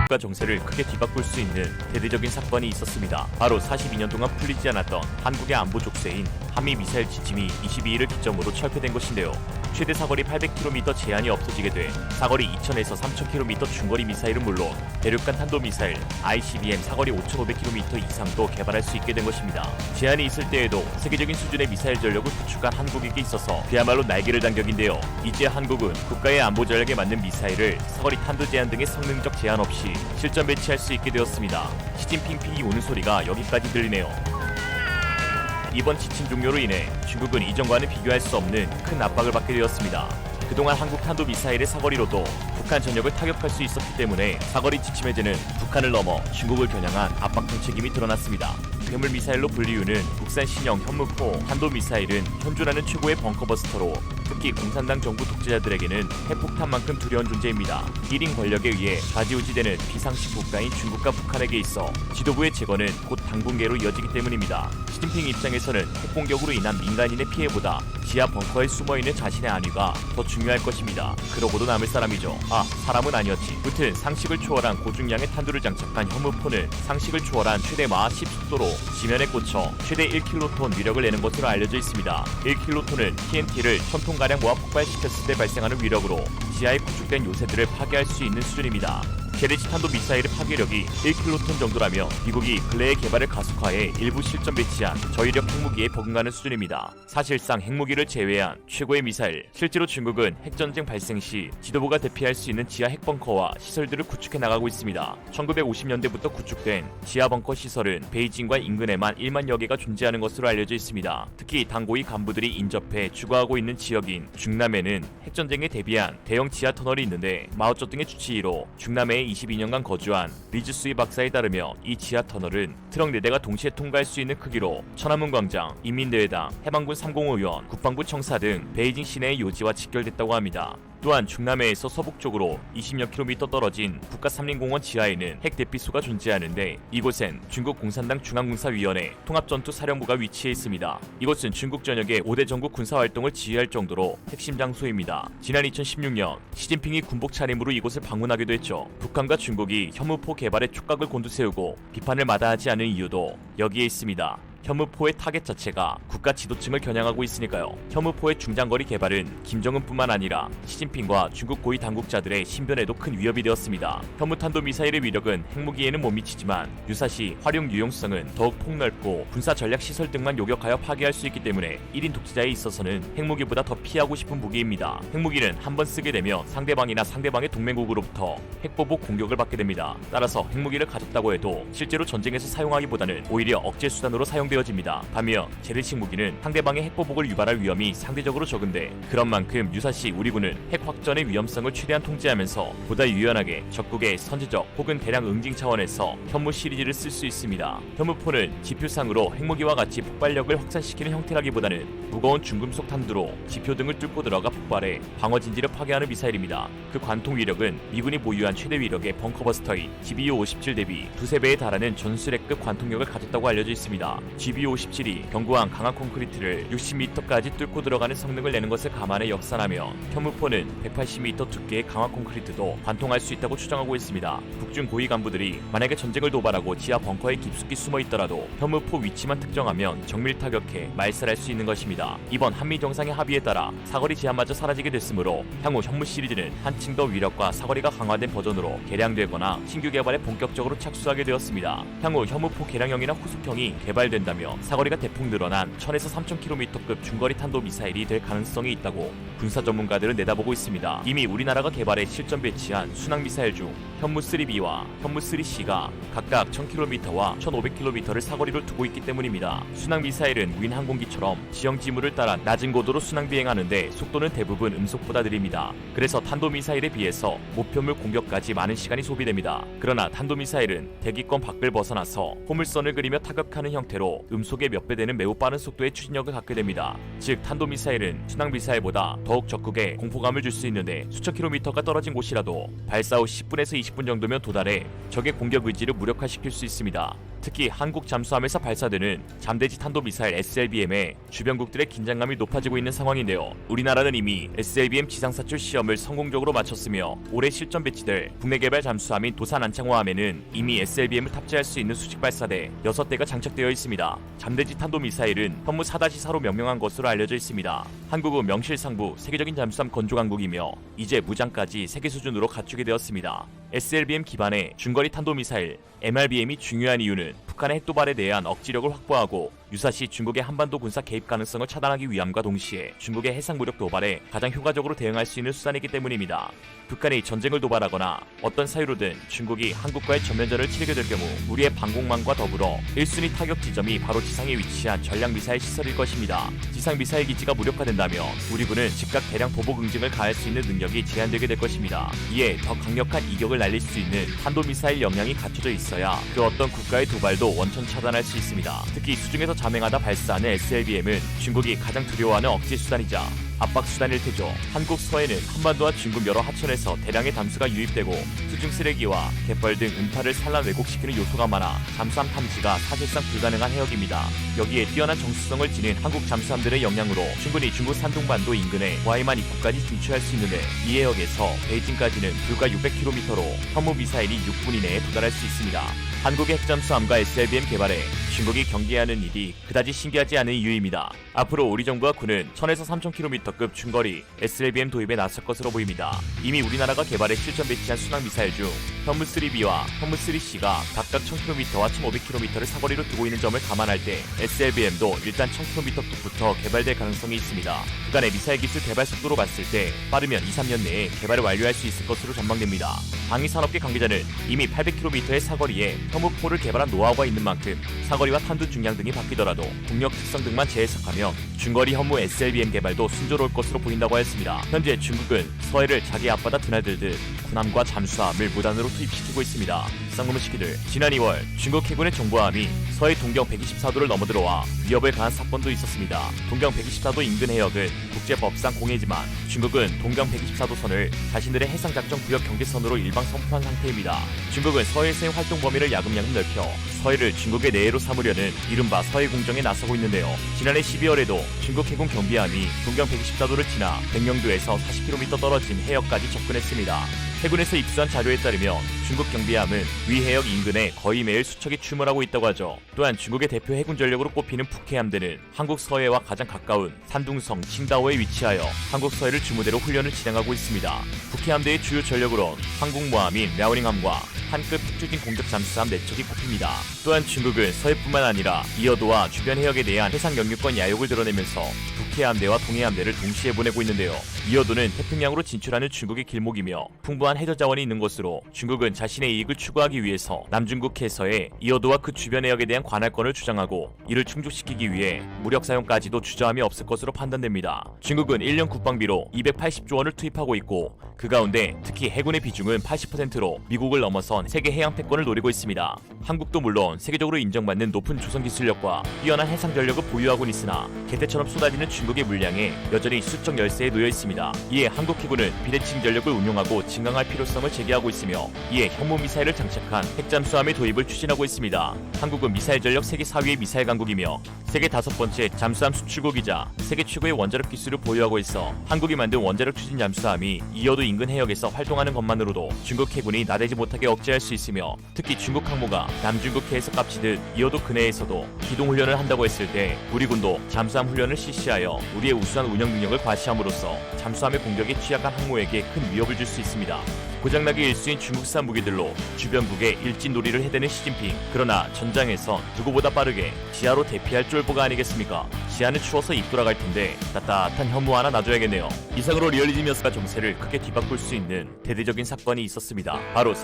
국가 정세를 크게 뒤바꿀 수 있는 대대적인 사건이 있었습니다. 바로 42년 동안 풀리지 않았던 한국의 안보 족쇄인 한미 미사일 지침이 22일을 기점으로 철폐된 것인데요. 최대 사거리 800km 제한이 없어지게 돼 사거리 2000에서 3000km 중거리 미사일은 물론 대륙간 탄도미사일 ICBM 사거리 5500km 이상도 개발할 수 있게 된 것입니다. 제한이 있을 때에도 세계적인 수준의 미사일 전력을 구축한 한국에게 있어서 그야말로 날개를 단 격인데요. 이제 한국은 국가의 안보 전략에 맞는 미사일을 사거리 탄도 제한 등의 성능적 제한 없이 실전 배치할 수 있게 되었습니다. 시진핑 픽이 우는 소리가 여기까지 들리네요. 이번 지침 종료로 인해 중국은 이전과는 비교할 수 없는 큰 압박을 받게 되었습니다. 그동안 한국 탄도미사일의 사거리로도 북한 전역을 타격할 수 있었기 때문에 사거리 지침 해제는 북한을 넘어 중국을 겨냥한 압박형 책임이 드러났습니다. 괴물미사일로 불리우는 국산 신형 현무포 탄도미사일은 현존하는 최고의 벙커버스터로 특히 공산당 정부 독재자들에게는 핵폭탄만큼 두려운 존재입니다. 1인 권력에 의해 좌지우지되는 비상식 국가인 중국과 북한에게 있어 지도부의 제거는 곧 당분계로 이어지기 때문입니다. 시진핑 입장에서는 핵공격으로 인한 민간인의 피해보다 지하 벙커에 숨어있는 자신의 안위가 더 중요할 것입니다. 그러고도 남을 사람이죠. 사람은 아니었지. 무튼 상식을 초월한 고중량의 탄두를 장착한 현무포는 상식을 초월한 최대 마하 10속도로 지면에 꽂혀 최대 1킬로톤 위력을 내는 것으로 알려져 있습니다. 1킬로톤은 TNT를 1000톤가량 모아 폭발시켰을 때 발생하는 위력으로 지하에 구축된 요새들을 파괴할 수 있는 수준입니다. 게레시 탄도 미사일의 파괴력이 1킬로톤 정도라며 미국이 근래의 개발을 가속화해 일부 실전 배치한 저위력 핵무기에 버금가는 수준입니다. 사실상 핵무기를 제외한 최고의 미사일. 실제로 중국은 핵전쟁 발생 시 지도부가 대피할 수 있는 지하 핵벙커와 시설들을 구축해 나가고 있습니다. 1950년대부터 구축된 지하 벙커 시설은 베이징과 인근에만 1만여 개가 존재하는 것으로 알려져 있습니다. 특히 당 고위 간부들이 인접해 주거하고 있는 지역인 중남에는 핵전쟁에 대비한 대형 지하 터널이 있는데 마오쩌둥의 주치의로 중남에 22년간 거주한 리즈수이 박사에 따르며 이 지하 터널은 트럭 4대가 동시에 통과할 수 있는 크기로 천안문 광장, 인민대회당, 해방군 305의원, 국방부 청사 등 베이징 시내의 요지와 직결됐다고 합니다. 또한 중남해에서 서북쪽으로 20여 킬로미터 떨어진 국가삼림공원 지하에는 핵 대피소가 존재하는데 이곳엔 중국 공산당 중앙군사위원회 통합전투사령부가 위치해 있습니다. 이곳은 중국 전역의 5대 전국 군사활동을 지휘할 정도로 핵심 장소입니다. 지난 2016년 시진핑이 군복 차림으로 이곳을 방문하기도 했죠. 북한과 중국이 현무포 개발에 촉각을 곤두세우고 비판을 마다하지 않은 이유도 여기에 있습니다. 현무포의 타겟 자체가 국가 지도층을 겨냥하고 있으니까요. 현무포의 중장거리 개발은 김정은뿐만 아니라 시진핑과 중국 고위 당국자들의 신변에도 큰 위협이 되었습니다. 현무탄도 미사일의 위력은 핵무기에는 못 미치지만 유사시 활용 유용성은 더욱 폭넓고 군사 전략 시설 등만 요격하여 파괴할 수 있기 때문에 1인 독재자에 있어서는 핵무기보다 더 피하고 싶은 무기입니다. 핵무기는 한번 쓰게 되면 상대방이나 상대방의 동맹국으로부터 핵보복 공격을 받게 됩니다. 따라서 핵무기를 가졌다고 해도 실제로 전쟁에서 사용하기보다는 오히려 억제 수단으로 사용되어집니다. 반면 재래식 무기는 상대방의 핵보복을 유발할 위험이 상대적으로 적은데 그런 만큼 유사시 우리 군은 핵 확전의 위험성을 최대한 통제하면서 보다 유연하게 적국의 선제적 혹은 대량 응징 차원에서 현무 시리즈를 쓸 수 있습니다. 현무포는 지표상으로 핵무기와 같이 폭발력을 확산시키는 형태라기보다는 무거운 중금속 탄두로 지표 등을 뚫고 들어가 폭발해 방어 진지를 파괴하는 미사일입니다. 그 관통 위력은 미군이 보유한 최대 위력의 벙커버스터인 GBU-57 대비 두세 배에 달하는 전술핵급 관통력을 가졌다고 알려져 있습니다. GBU-57이 견고한 강한 콘크리트를 60m까지 뚫고 들어가는 성능을 내는 것을 감안해 역산하며 현무포는 180m 두께의 강화 콘크리트도 관통할 수 있다고 추정하고 있습니다. 북중 고위 간부들이 만약에 전쟁을 도발하고 지하 벙커에 깊숙이 숨어 있더라도 현무포 위치만 특정하면 정밀 타격해 말살할 수 있는 것입니다. 이번 한미 정상의 합의에 따라 사거리 제한마저 사라지게 됐으므로 향후 현무 시리즈는 한층 더 위력과 사거리가 강화된 버전으로 개량되거나 신규 개발에 본격적으로 착수하게 되었습니다. 향후 현무포 개량형이나 후속형이 개발된다면 사거리가 대폭 늘어난 1000에서 3000km급 중거리 탄도 미사일이 될 가능성이 있다고 군사 전문가들은 내다보고 있습니다. 이미 우리나라가 개발해 실전 배치한 순항 미사일 중 현무3B와 현무3C가 각각 1000km와 1500km를 사거리를 두고 있기 때문입니다. 순항 미사일은 윈 항공기처럼 지형 지물을 따라 낮은 고도로 순항 비행하는데 속도는 대부분 음속보다 느립니다. 그래서 탄도 미사일에 비해서 목표물 공격까지 많은 시간이 소비됩니다. 그러나 탄도 미사일은 대기권 밖을 벗어나서 포물선을 그리며 타격하는 형태로 음속의 몇 배 되는 매우 빠른 속도의 추진력을 갖게 됩니다. 즉 탄도미사일은 순항미사일보다 더욱 적국에 공포감을 줄 수 있는데 수천 킬로미터가 떨어진 곳이라도 발사 후 10분에서 20분 정도면 도달해 적의 공격 의지를 무력화시킬 수 있습니다. 특히 한국 잠수함에서 발사되는 잠대지 탄도미사일 SLBM에 주변국들의 긴장감이 높아지고 있는 상황인데요. 우리나라는 이미 SLBM 지상사출 시험을 성공적으로 마쳤으며 올해 실전 배치될 국내 개발 잠수함인 도산 안창호함에는 이미 SLBM을 탑재할 수 있는 수직 발사대 6대가 장착되어 있습니다. 잠대지 탄도미사일은 현무 4-4로 명명한 것으로 알려져 있습니다. 한국은 명실상부 세계적인 잠수함 건조 강국이며 이제 무장까지 세계 수준으로 갖추게 되었습니다. SLBM 기반의 중거리 탄도미사일 MRBM이 중요한 이유는 북한의 핵도발에 대한 억지력을 확보하고 유사시 중국의 한반도 군사 개입 가능성을 차단하기 위함과 동시에 중국의 해상무력 도발에 가장 효과적으로 대응할 수 있는 수단이기 때문입니다. 북한이 전쟁을 도발하거나 어떤 사유로든 중국이 한국과의 전면전을 치르게 될 경우 우리의 방공망과 더불어 1순위 타격 지점이 바로 지상에 위치한 전략미사일 시설일 것입니다. 지상미사일 기지가 무력화된다면 우리 군은 즉각 대량 보복 응징을 가할 수 있는 능력이 제한되게 될 것입니다. 이에 더 강력한 이격을 날릴 수 있는 탄도미사일 역량이 갖춰져 있어야 그 어떤 국가의 도발도 원천 차단할 수 있습니다. 특히 수중에서 자맹하다 발사하는 SLBM은 중국이 가장 두려워하는 억지 수단이자 압박 수단일 테죠. 한국 서해는 한반도와 중국 여러 하천에서 대량의 담수가 유입되고 수중 쓰레기와 갯벌 등 음파를 산란 왜곡시키는 요소가 많아 잠수함 탐지가 사실상 불가능한 해역입니다. 여기에 뛰어난 정수성을 지닌 한국 잠수함들의 역량으로 충분히 중국 산둥반도 인근의 와이만 입구까지 진출할 수 있는데 이 해역에서 베이징까지는 불과 600km로 현무 미사일이 6분 이내에 도달할 수 있습니다. 한국의 핵잠수함과 SLBM 개발에 중국이 경계하는 일이 그다지 신기하지 않은 이유입니다. 앞으로 우리 정부와 군은 1000에서 3000km급 중거리 SLBM 도입에 나설 것으로 보입니다. 이미 우리나라가 개발해 실전 배치한 순항미사일 중 현무3B와 현무3C가 각각 1000km와 1500km를 사거리로 두고 있는 점을 감안할 때 SLBM도 일단 1000km급부터 개발될 가능성이 있습니다. 그간의 미사일 기술 개발 속도로 봤을 때 빠르면 2-3년 내에 개발을 완료할 수 있을 것으로 전망됩니다. 방위산업계 관계자는 이미 800km의 사거리에 현무4를 개발한 노하우가 있는 만큼 사거리와 탄두 중량 등이 바뀌더라도 동력 특성 등만 재해석하면 중거리 현무 SLBM 개발도 순조로울 것으로 보인다고 했습니다. 현재 중국은 서해를 자기 앞바다 드나들듯 군함과 잠수함을 무단으로 투입시키고 있습니다. 쌍놈의시키들. 지난 2월 중국 해군의 정보함이 서해 동경 124도를 넘어들어와 위협을 가한 사건도 있었습니다. 동경 124도 인근 해역은 국제법상 공해지만 중국은 동경 124도 선을 자신들의 해상작전 구역 경계선으로 일방 선포한 상태입니다. 중국은 서해에서의 활동 범위를 야금야금 넓혀 서해를 중국의 내해로 삼으려는 이른바 서해 공정에 나서고 있는데요. 지난해 12월에도 중국 해군 경비함이 동경 124도를 지나 백령도에서 40km 떨어진 해역까지 접근했습니다. 해군에서 입수한 자료에 따르면 중국 경비함은 위 해역 인근에 거의 매일 수척이 출몰하고 있다고 하죠. 또한 중국의 대표 해군 전력으로 꼽히는 북해함대는 한국 서해와 가장 가까운 산둥성 칭다오에 위치하여 한국 서해를 주무대로 훈련을 진행하고 있습니다. 북해함대의 주요 전력으론 항공모함인 랴오닝함과 한급 핵추진 공격 잠수함 4척이 꼽힙니다. 또한 중국은 서해뿐만 아니라 이어도와 주변 해역에 대한 해상 영유권 야욕을 드러내면서 북해함대와 동해함대를 동시에 보내고 있는데요. 이어도는 태평양으로 진출하는 중국의 길목이며 풍부한 해저 자원이 있는 곳으로 중국은 자신의 이익을 추구하기 위해서 남중국 해서의 이어도와 그 주변 해역에 대한 관할권을 주장하고 이를 충족시키기 위해 무력 사용까지도 주저함이 없을 것으로 판단됩니다. 중국은 1년 국방비로 280조 원을 투입하고 있고 그 가운데 특히 해군의 비중은 80%로 미국을 넘어선 세계 해양 패권을 노리고 있습니다. 한국도 물론 세계적으로 인정받는 높은 조선 기술력과 뛰어난 해상 전력을 보유하고는 있으나 개떼처럼 쏟아지는 중국의 물량에 여전히 수적 열세에 놓여 있습니다. 이에 한국 해군은 비대칭 전력을 운용하고 증강할 필요성을 제기하고 있으며 이에 현무 미사일을 장착한 핵잠수함의 도입을 추진하고 있습니다. 한국은 미사일 전력 세계 4위의 미사일 강국이며 세계 5번째 잠수함 수출국이자 세계 최고의 원자력 기술을 보유하고 있어 한국이 만든 원자력 추진 잠수함이 이어도 인근 해역에서 활동하는 것만으로도 중국 해군이 나대지 못하게 억제할 수 있으며 특히 중국 항모가 남중국 해에서 깝치듯 이어도 근해에서도 기동훈련을 한다고 했을 때 우리 군도 잠수함 훈련을 실시하여 우리의 우수한 운영 능력을 과시함으로써 잠수함의 공격에 취약한 항모에게 큰 위협을 줄 수 있습니다. 고장나기 일수인 중국산 무기들로 주변국의 일진놀이를 해대는 시진핑. 그러나 전장에선 누구보다 빠르게 지하로 대피할 쫄보가 아니겠습니까? 지하는 추워서 입 돌아갈 텐데 따뜻한 현무 하나 놔줘야겠네요. 이상으로 리얼리즘 여스가 정세를 크게 뒤바꿀 수 있는 대대적인 사건이 있었습니다. 바로